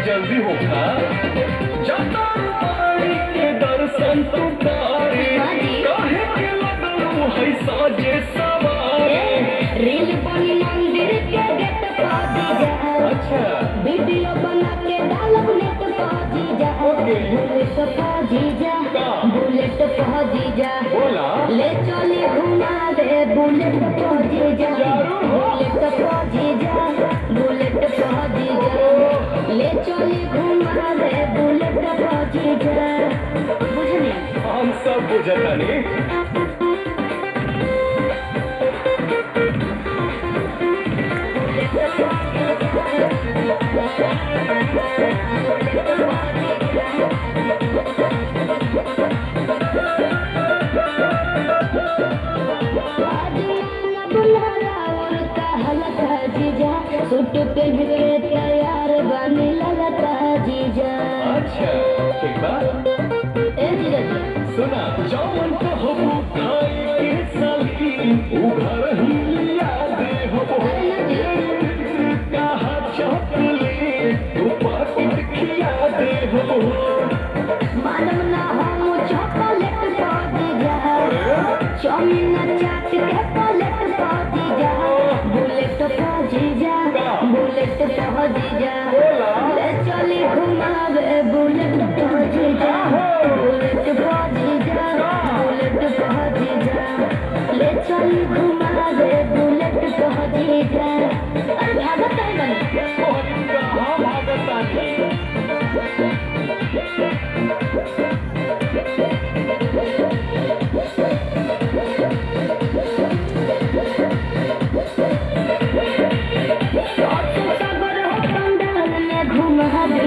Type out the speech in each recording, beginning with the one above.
जल्दी होगा जाता माई के दर्शन तुकारे काहे के लगलू है साजे सवारे रील बनी मंदिर के गेट पर दीजा। अच्छा वीडियो बना के डालब नेट पर दीजा। बुलेट पर दीजा बुलेट पर दीजा बोला ले चले घुमा दे बुलेट पर दीजा बुलेट पर दीजा बुलेट पर दीजा ले चले घुमा दे बुलेट पर दीजा। बुझनी हम सब बुझता नहीं सूट पहन के तैयार बनी लगता जीजा। अच्छा ठीक बात ए जीजा जी सुना जौन कहबू खाए के साली उ घर ही लिया दे हो कहा चॉकलेट तू पाकिट खिया दे हो मालूम ना हम चॉकलेट पा दीजा चाउमीन चाट के पलेट पा दीजा बुलेट पा दीजा बुलेट पा दीजा ले चली घुमावे बुलेट पा दीजा बुलेट पा दीजा बुलेट पा दीजा ले चली घुमावे बुलेट पा दीजा। अरे भागत है बन कहाँ भागता नहीं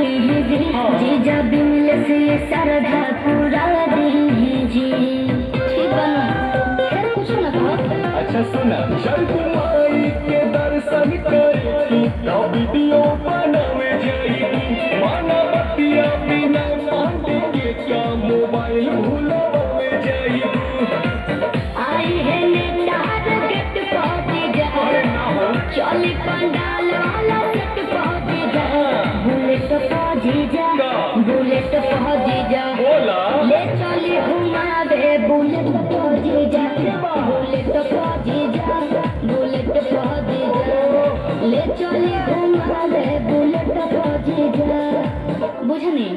जीजा बिमल से सरधा पूरा दीजी ठीक बना फिर कुछ ना कहो। अच्छा सुना चल माई के दर्शन करी तो वीडियो बनावे जाई माना बतिया बिना मांगेंगे क्या मोबाइल भूलवावे जाई आई है नेता गेट पहुंची जा चली पंडाल वाला सेट पहुंची जा बुलेट पहुंची जा बुलेट पहुंची जा बोला ले चली घुमा दे बुलेट पहुंची जा बुलेट पहुंची जा बुलेट पहुंची जा ले चली घुमा दे बुलेट पहुंची जा। बुझनी